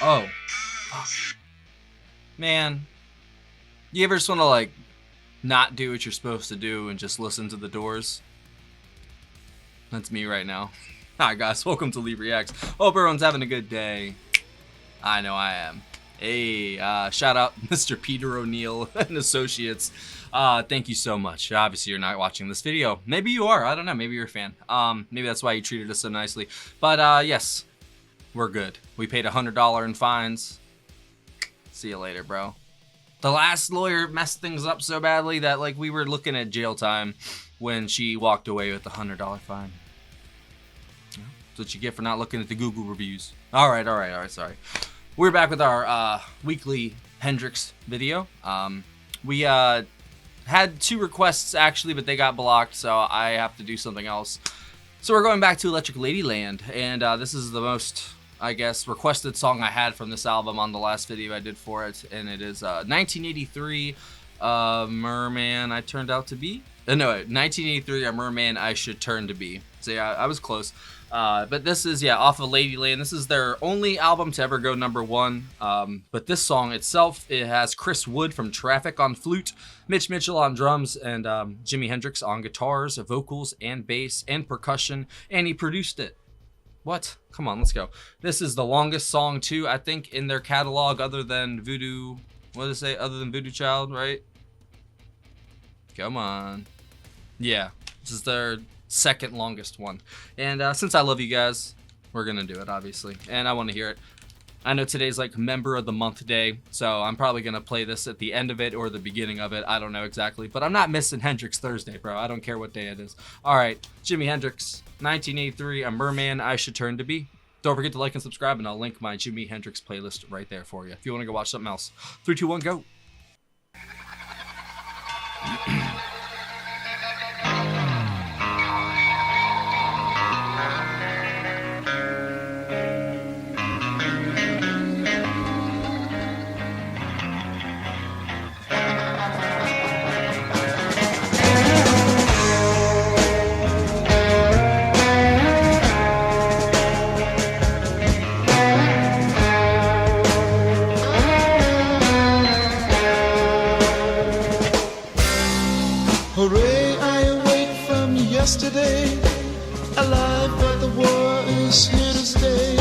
Oh. Fuck. Man. You ever just want to, like, not do what you're supposed to do and just listen to the Doors? That's me right now. Hi, guys. Welcome to Lee Reacts. Hope everyone's having a good day. I know I am. Hey, shout out Mr. Peter O'Neill and Associates. Thank you so much. Obviously, you're not watching this video. Maybe you are. I don't know. Maybe you're a fan. Maybe that's why you treated us so nicely. But, yes. We're good. We paid $100 in fines. See you later, bro. The last lawyer messed things up so badly that, like, we were looking at jail time when she walked away with the $100 fine. That's what you get for not looking at the Google reviews. Alright, sorry. We're back with our weekly Hendrix video. We had 2 requests, actually, but they got blocked, so I have to do something else. So we're going back to Electric Ladyland, and this is the most, I guess, requested song I had from this album on the last video I did for it, and it is 1983, Merman I Turned Out to Be. No, 1983, A Merman I Should Turn to Be. So yeah, I was close. But this is, yeah, off of Ladyland. This is their only album to ever go #1. But this song itself, it has Chris Wood from Traffic on flute, Mitch Mitchell on drums, and Jimi Hendrix on guitars, vocals, and bass, and percussion, and he produced it. What? Come on, let's go. This is the longest song, too, I think, in their catalog, other than Voodoo, what did it say? Other than Voodoo Child, right? Come on. Yeah, this is their second longest one. And since I love you guys, we're gonna do it, obviously. And I want to hear it. I know today's like Member of the Month day, so I'm probably gonna play this at the end of it or the beginning of it. I don't know exactly, but I'm not missing Hendrix Thursday, bro. I don't care what day it is. Alright, Jimi Hendrix, 1983, A Merman I Should Turn to Be. Don't forget to like and subscribe, and I'll link my Jimi Hendrix playlist right there for you if you want to go watch something else. 3, 2, 1, go. Hooray, I awake from yesterday, alive, but the war is here to stay.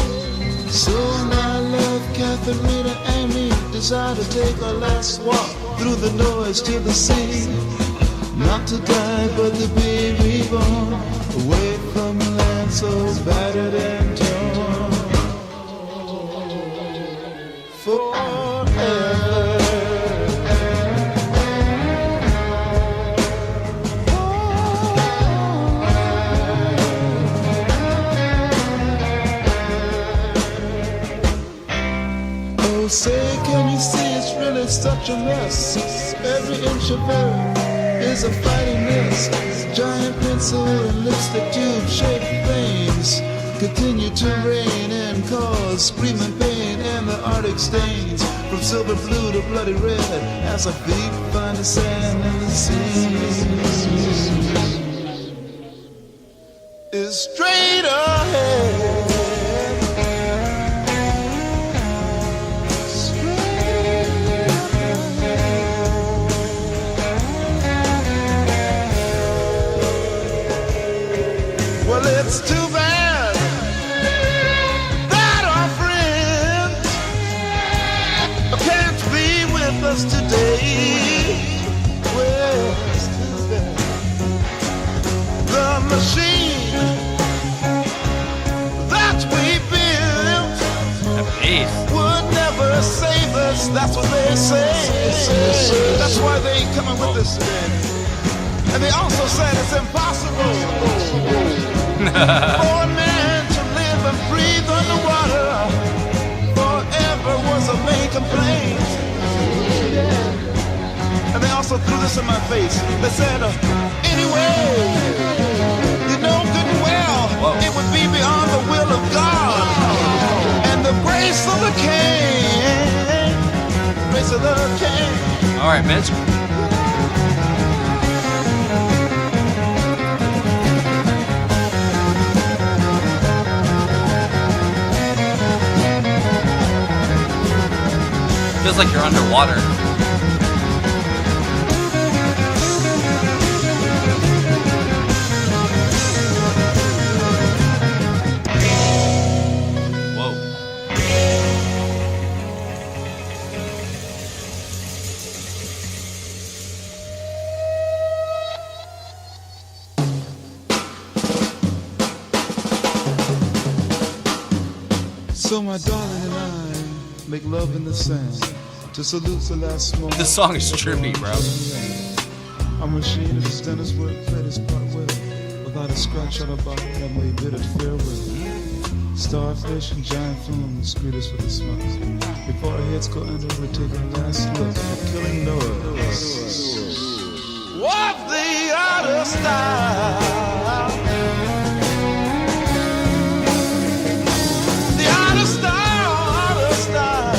So my love, Katharina, and me desire to take our last walk through the noise to the sea. Not to die, but to be reborn, away from a land so battered and torn. Forever. Say, can you see it's really such a mess? Every inch of her is a fighting mess. Giant pencil and lipstick tube shaped flames continue to rain and cause screaming pain, and the Arctic stains from silver blue to bloody red as our feet find the sand in the sea. Is straight ahead. Well, it's too bad that our friend can't be with us today. Well, it's too bad. The machine that we built would never save us. That's what they say. That's why they coming with us today. And they also said it's impossible for a man to live and breathe underwater forever was a main complaint. And they also threw this in my face. They said, anyway, you know good and well, it would be beyond the will of God and the grace of the King. Grace of the King. All right, Mitch. feels like you're underwater. So my darling and I make love in the sand to salute the last moment. This song is trippy, bro. I'm ashamed of Stennis work, played his part well, without a scratch on a bottle that may bid it farewell. Starfish and giant flumes greet us with a smile. Before our heads go under, we take a last look at killing noise. Walk the outer style. The outer style, outer style.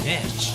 Bitch.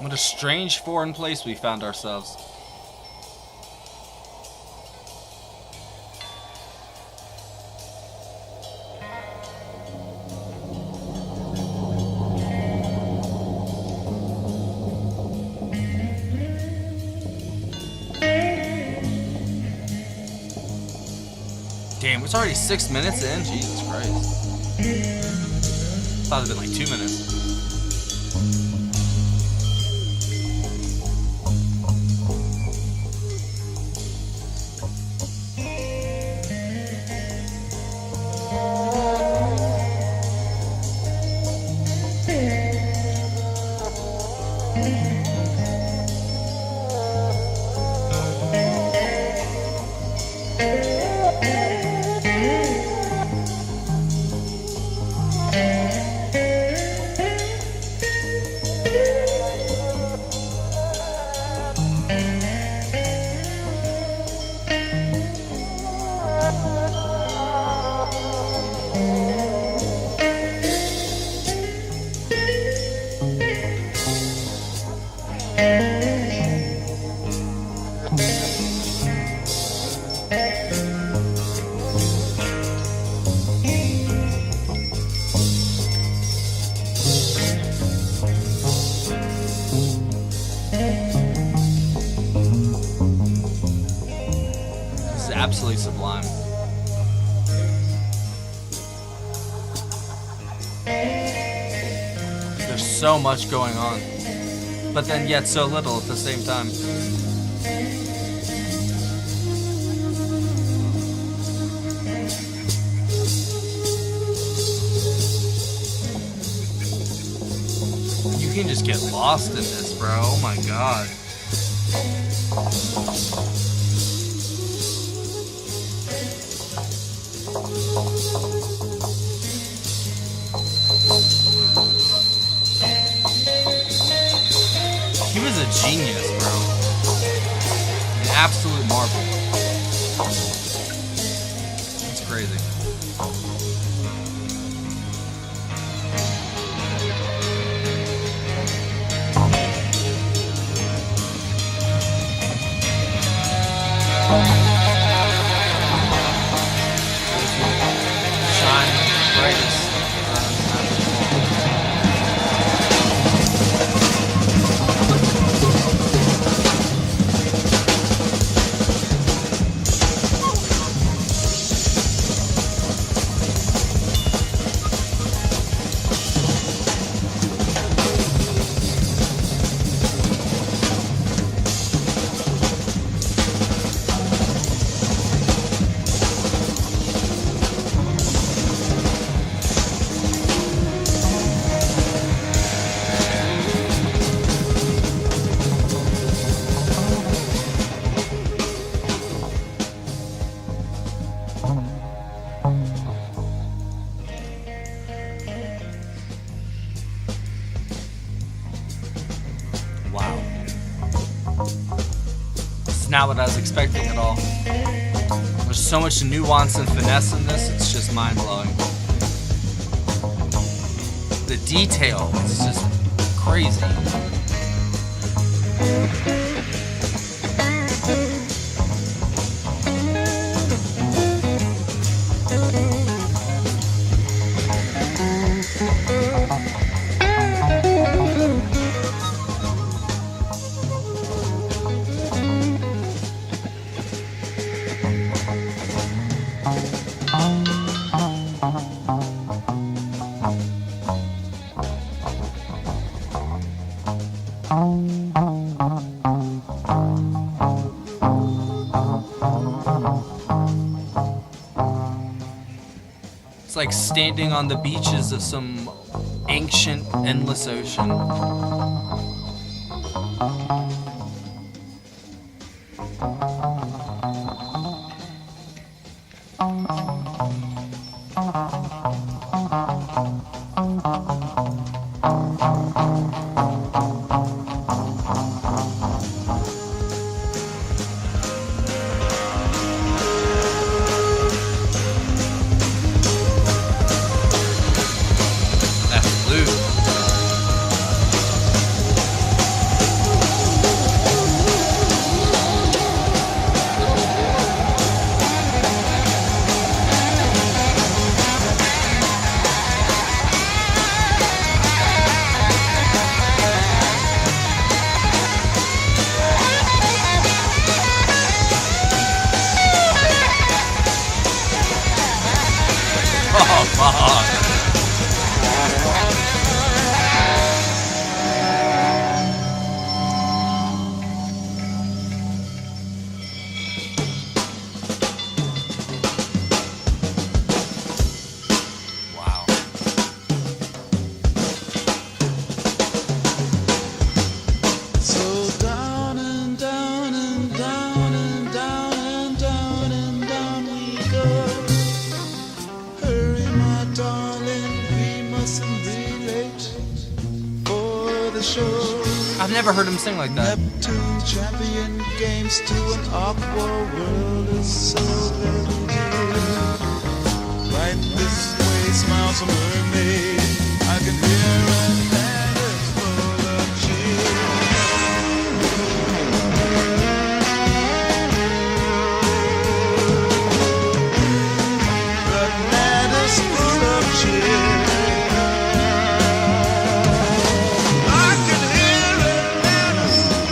What a strange foreign place we found ourselves. Damn, it's already 6 minutes in? Jesus Christ. Thought it'd been like 2 minutes. Absolutely sublime. There's so much going on, but then yet so little at the same time. You can just get lost in this, bro. Oh my god. He was a genius, bro. An absolute marvel. It's crazy. Shine brightest. Wow. It's not what I was expecting at all. There's so much nuance and finesse in this, it's just mind-blowing. The detail is just crazy. It's like standing on the beaches of some ancient, endless ocean. Oh, fuck. Wow. So down and down and down and down and down and down we go. Hurry, my darling, we mustn't be late for the show. I've never heard him sing like that. Neptune champion games to an aqua world is so very dear. Right this way smiles a mermaid. I can hear her hand is full of cheer. The land is full of cheer. I can hear her land is full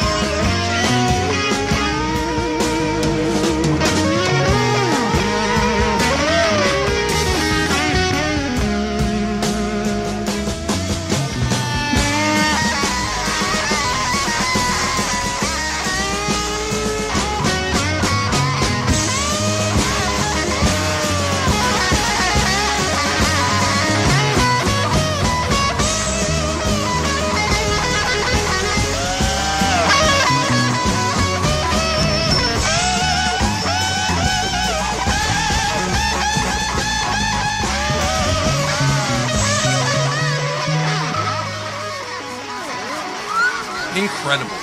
Incredible.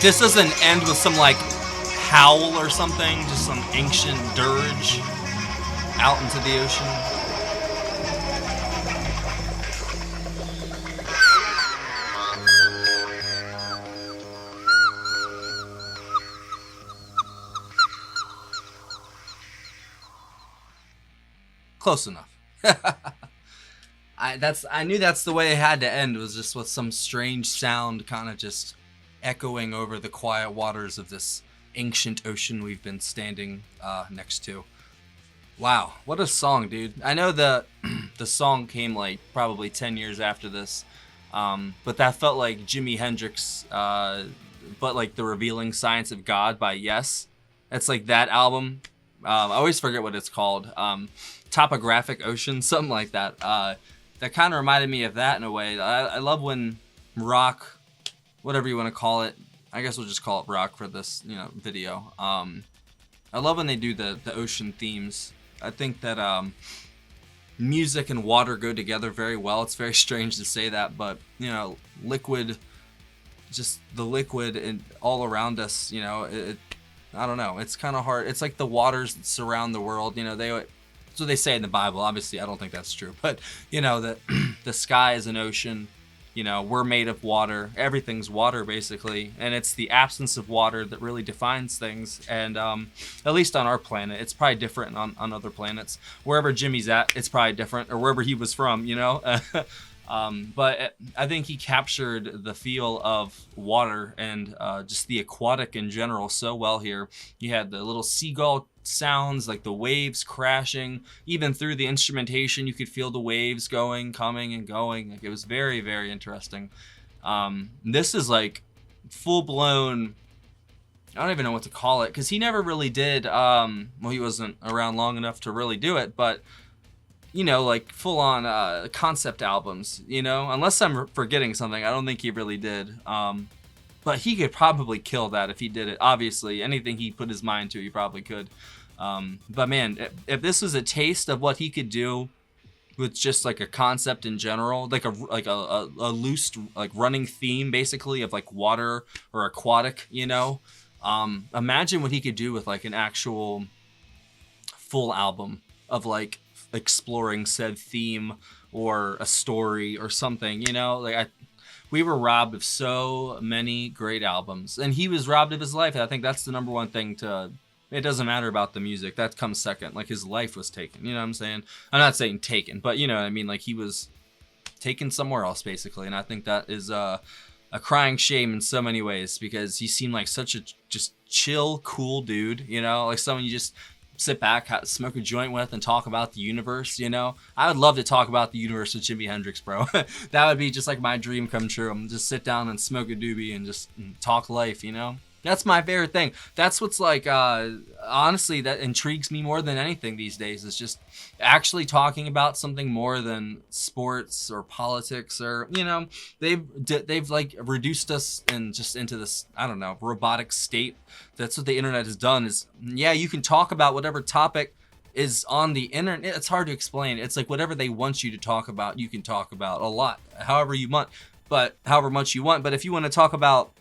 This doesn't end with some like howl or something, just some ancient dirge out into the ocean. Close enough. I knew that's the way it had to end, was just with some strange sound kind of just echoing over the quiet waters of this ancient ocean we've been standing next to. Wow, what a song, dude. I know the song came like probably 10 years after this, but that felt like Jimi Hendrix, but like The Revealing Science of God by Yes. It's like that album. I always forget what it's called. Topographic Ocean, something like that. That kind of reminded me of that in a way. I love when rock, whatever you want to call it, I guess we'll just call it rock for this, video. I love when they do the ocean themes. I think that music and water go together very well. It's very strange to say that, but liquid, just the liquid and all around us, I don't know. It's kind of hard. It's like the waters that surround the world. That's what they say in the Bible. Obviously, I don't think that's true. But, that the sky is an ocean. We're made of water. Everything's water, basically. And it's the absence of water that really defines things. And at least on our planet, it's probably different on other planets. Wherever Jimmy's at, it's probably different. Or wherever he was from, But I think he captured the feel of water and just the aquatic in general so well here. You had the little seagull sounds, like the waves crashing. Even through the instrumentation, you could feel the waves coming and going. Like, it was very, very interesting. This is like full-blown, I don't even know what to call it, because he never really did, he wasn't around long enough to really do it, but like full-on concept albums, unless I'm forgetting something. I don't think he really did. But he could probably kill that if he did it. Obviously, anything he put his mind to, he probably could. But man, if this was a taste of what he could do with just like a concept in general, like a loose like running theme basically of like water or aquatic, imagine what he could do with like an actual full album of like exploring said theme or a story or something, we were robbed of so many great albums, and he was robbed of his life. I think that's the number one thing it doesn't matter about the music. That comes second. Like, his life was taken. You know what I'm saying? I'm not saying taken, but you know what I mean? Like, he was taken somewhere else, basically. And I think that is a crying shame in so many ways, because he seemed like such a just chill, cool dude, like someone you just sit back, smoke a joint with, and talk about the universe. I would love to talk about the universe with Jimi Hendrix, bro. That would be just like my dream come true. I'm just sit down and smoke a doobie and just talk life. That's my favorite thing. That's what's like, honestly, that intrigues me more than anything these days, is just actually talking about something more than sports or politics, or they've like reduced us and just into this, I don't know, robotic state. That's what the internet has done. Is you can talk about whatever topic is on the internet. It's hard to explain. It's like whatever they want you to talk about, you can talk about a lot, however much you want. But if you want to talk about,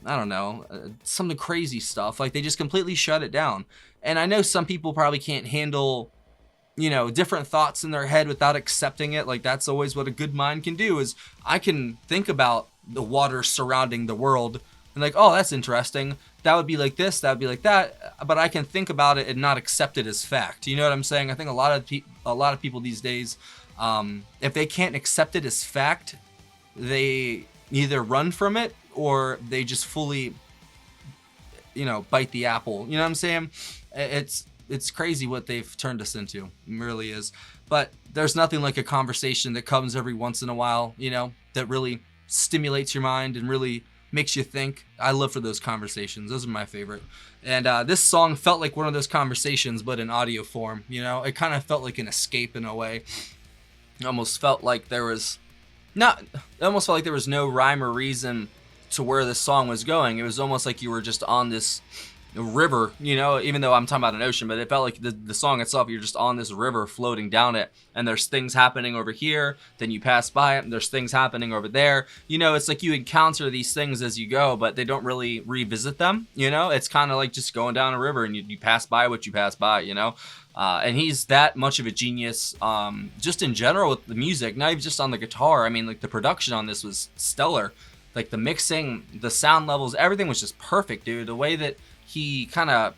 I don't know, some of the crazy stuff, like, they just completely shut it down. And I know some people probably can't handle, different thoughts in their head without accepting it. Like, that's always what a good mind can do, is I can think about the water surrounding the world and like, oh, that's interesting. That would be like this, that would be like that. But I can think about it and not accept it as fact. You know what I'm saying? I think a lot of people these days, if they can't accept it as fact, they either run from it or they just fully, bite the apple. You know what I'm saying? It's crazy what they've turned us into. It really is. But there's nothing like a conversation that comes every once in a while, that really stimulates your mind and really makes you think. I love for those conversations. Those are my favorite. And this song felt like one of those conversations, but in audio form. It kind of felt like an escape in a way. It almost felt like there was no rhyme or reason to where this song was going. It was almost like you were just on this river, you know, even though I'm talking about an ocean, but it felt like the song itself, you're just on this river floating down it, and there's things happening over here, then you pass by it, and there's things happening over there. You know, it's like you encounter these things as you go, but they don't really revisit them, you know? It's kind of like just going down a river, and you pass by what you pass by, you know? And he's that much of a genius, just in general with the music, not even just on the guitar. I mean, like, the production on this was stellar. Like, the mixing, the sound levels, everything was just perfect, dude. The way that he kind of,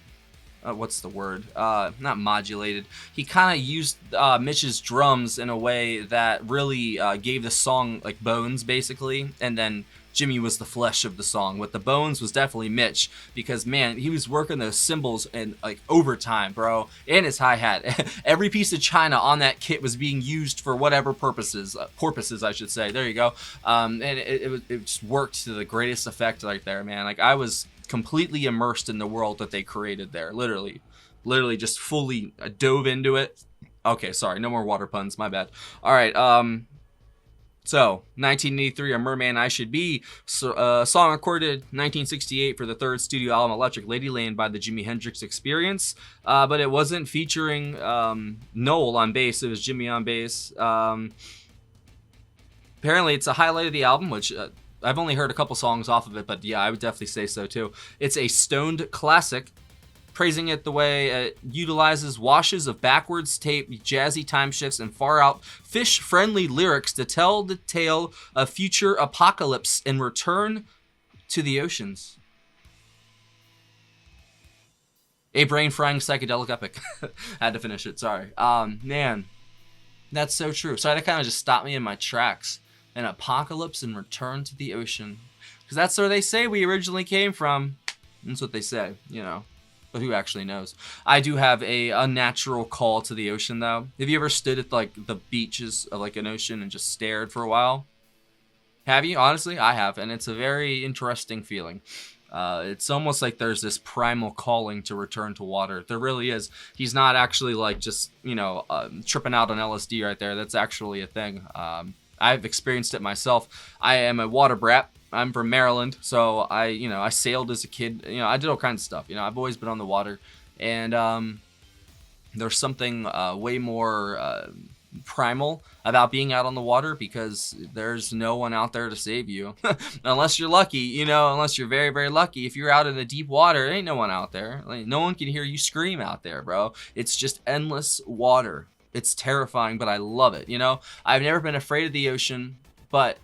what's the word? Not modulated. He kind of used Mitch's drums in a way that really gave the song, like, bones, basically. And then Jimi was the flesh of the song. What the bones was definitely Mitch, because, man, he was working those cymbals in, like, overtime, bro, and his hi-hat. Every piece of china on that kit was being used for whatever purposes, porpoises, I should say. There you go. And it just worked to the greatest effect right there, man. Like, I was completely immersed in the world that they created there. Literally just fully dove into it. Okay, sorry, no more water puns, my bad. All right, so, 1983, A Merman I Should Be, song recorded 1968 for the third studio album Electric Ladyland by the Jimi Hendrix Experience, but it wasn't featuring Noel on bass, it was Jimi on bass. Apparently it's a highlight of the album, which I've only heard a couple songs off of it, but yeah, I would definitely say so too. It's a stoned classic, praising it the way it utilizes washes of backwards tape, jazzy time shifts, and far-out fish-friendly lyrics to tell the tale of future apocalypse and return to the oceans. A brain-frying psychedelic epic. Had to finish it, sorry. Man, that's so true. So that kind of just stopped me in my tracks. An apocalypse and return to the ocean. Because that's where they say we originally came from. That's what they say, you know. But who actually knows? I do have a unnatural call to the ocean, though. Have you ever stood at, like, the beaches of, like, an ocean and just stared for a while? Have you? Honestly, I have, and it's a very interesting feeling. It's almost like there's this primal calling to return to water. There really is. He's not actually, like, just, you know, tripping out on LSD right there. That's actually a thing. I've experienced it myself. I am a water brat. I'm from Maryland, so I sailed as a kid. You know, I did all kinds of stuff. You know, I've always been on the water, and there's something way more primal about being out on the water, because there's no one out there to save you, unless you're lucky. You know, unless you're very, very lucky. If you're out in the deep water, there ain't no one out there. Like, no one can hear you scream out there, bro. It's just endless water. It's terrifying, but I love it. You know, I've never been afraid of the ocean, but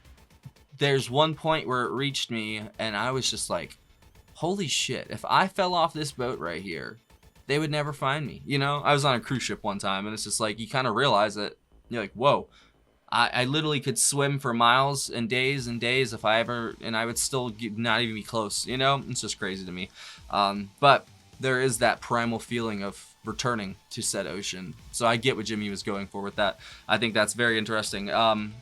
there's one point where it reached me, and I was just like, holy shit, if I fell off this boat right here, they would never find me. You know, I was on a cruise ship one time, and it's just like, you kind of realize that, you're like, whoa, I literally could swim for miles and days if I ever, and I would still not even be close, you know? It's just crazy to me. But there is that primal feeling of returning to said ocean. So I get what Jimi was going for with that. I think that's very interesting.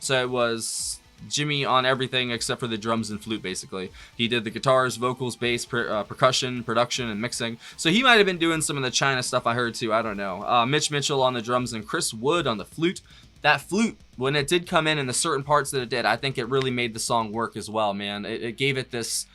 So it was Jimi on everything except for the drums and flute, basically. He did the guitars, vocals, bass, percussion, production, and mixing. So he might have been doing some of the China stuff I heard too, I don't know. Mitch Mitchell on the drums and Chris Wood on the flute. That flute, when it did come in the certain parts that it did, I think it really made the song work as well, man. It gave it this,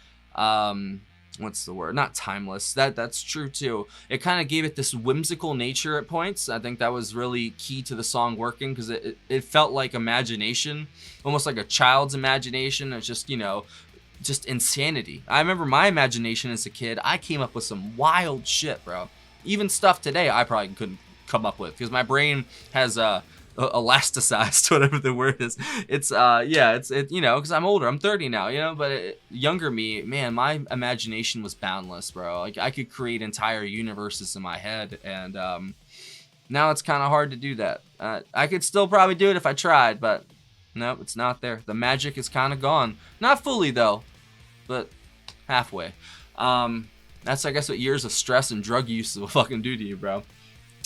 what's the word? Not timeless. That's true too. It kind of gave it this whimsical nature at points. I think that was really key to the song working, because it felt like imagination, almost like a child's imagination. It's just, you know, just insanity. I remember my imagination as a kid. I came up with some wild shit, bro. Even stuff today I probably couldn't come up with, because my brain has elasticized, whatever the word is. It's you know, because I'm older, I'm 30 now, you know, but younger me, man, my imagination was boundless, bro. Like, I could create entire universes in my head, and now it's kind of hard to do that. I could still probably do it if I tried, but no, it's not there. The magic is kind of gone. Not fully though, but halfway. That's, I guess, what years of stress and drug use will fucking do to you, bro.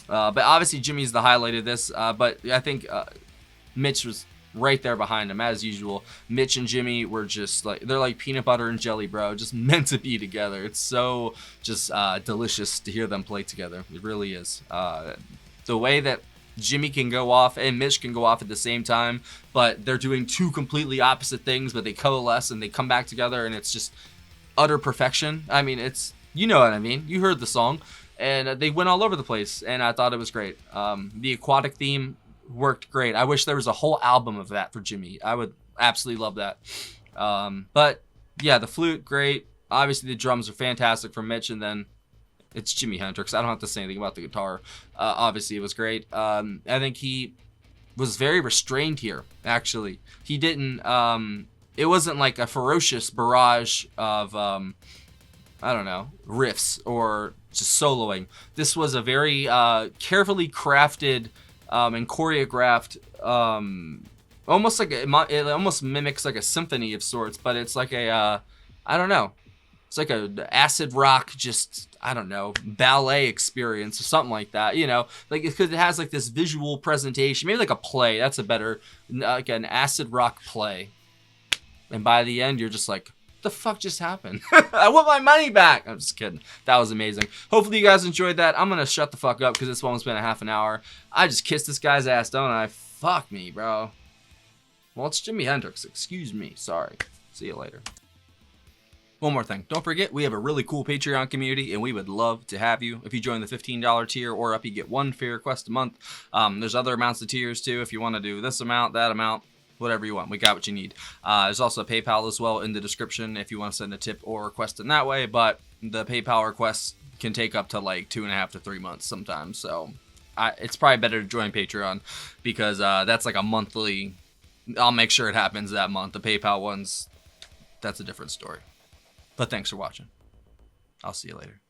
But obviously Jimmy's the highlight of this, but I think Mitch was right there behind him, as usual. Mitch and Jimi were just like, they're like peanut butter and jelly, bro, just meant to be together. It's so just delicious to hear them play together. It really is. The way that Jimi can go off and Mitch can go off at the same time, but they're doing two completely opposite things, but they coalesce and they come back together, and it's just utter perfection. I mean, it's You know what I mean. You heard the song, and they went all over the place, and I thought it was great. The aquatic theme worked great. I wish there was a whole album of that for Jimmy. I would absolutely love that. But yeah, the flute, great. Obviously, the drums are fantastic from Mitch, and then it's Jimi Hendrix. I don't have to say anything about the guitar. Obviously, it was great. I think he was very restrained here, actually. He didn't... it wasn't like a ferocious barrage of, I don't know, riffs or just soloing. This was a very carefully crafted and choreographed... almost like it almost mimics like a symphony of sorts, but it's like a I don't know, it's like a acid rock, just I don't know, ballet experience or something like that, you know, like because it has like this visual presentation, maybe like a play. That's a better, like an acid rock play. And by the end, you're just like, what the fuck just happened? I want my money back. I'm just kidding. That was amazing. Hopefully you guys enjoyed that. I'm gonna shut the fuck up because this one's been a half an hour. I just kissed this guy's ass, don't I? Fuck me, bro. Well, it's Jimi Hendrix. Excuse me. Sorry. See you later. One more thing. Don't forget, we have a really cool Patreon community, and we would love to have you. If you join the $15 tier or up, you get one free request a month. There's other amounts of tiers, too. If you want to do this amount, that amount, whatever you want. We got what you need. There's also a PayPal as well in the description if you want to send a tip or request in that way, but the PayPal requests can take up to like 2.5 to 3 months sometimes, so it's probably better to join Patreon because that's like a monthly... I'll make sure it happens that month. The PayPal ones, that's a different story. But thanks for watching. I'll see you later.